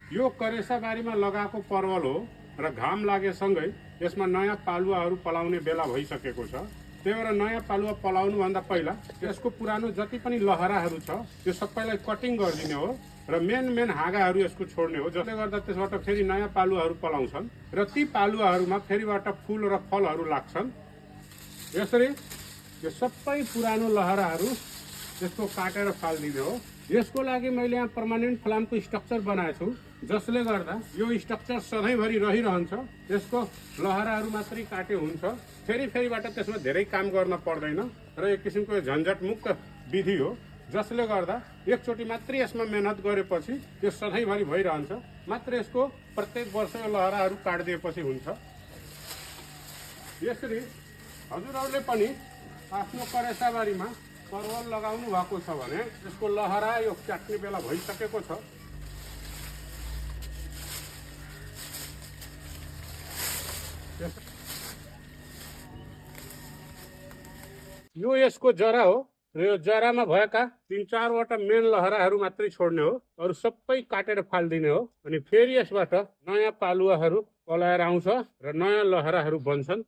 यो करेसाबारीमा लगाएको परवल हो र घाम लागेसँगै यसमा नयाँ पालुवाहरू पलाउने बेला भइसकेको छ। त्यही भएर नयाँ पालुवा पलाउनुभन्दा पहिला यसको पुरानो जति पनि लहराहरू छ त्यो सबैलाई कटिङ गरिदिने हो र मेन हाँगाहरू यसको छोड्ने हो, जसले गर्दा त्यसबाट फेरि नयाँ पालुवाहरू पलाउँछन् र ती पालुवाहरूमा फेरिबाट फुल र फलहरू लाग्छन्। यसरी यो सबै पुरानो लहराहरू यसको काटेर फालिदिने हो। यसको लागि मैले यहाँ पर्मानेन्ट फलामको स्ट्रक्चर बनाएको छु, जसले गर्दा यो स्ट्रक्चर सधैँभरि रहिरहन्छ। यसको लहराहरू मात्रै काटे हुन्छ, फेरिबाट त्यसमा धेरै काम गर्न पर्दैन र एक किसिमको झन्झटमुक्त विधि हो, जसले गर्दा एकचोटि मात्रै यसमा मेहनत गरेपछि त्यो सधैँभरि भइरहन्छ। मात्र यसको प्रत्येक वर्ष यो लहराहरू काटिदिएपछि हुन्छ। यसरी हजुरहरूले पनि आफ्नो करेसाबारीमा परवल लगाउनु भएको छ भने यसको लहरा यो काट्ने बेला भइसकेको छ। यो यसको जरा हो र यो जरामा भएका 3-4वटा मेन लहराहरू मात्रै छोड्ने हो, अरू सबै काटेर फालिदिने हो। अनि फेरि यसबाट नयाँ पालुवाहरू पलाएर आउँछ र नयाँ लहराहरू बन्छन्।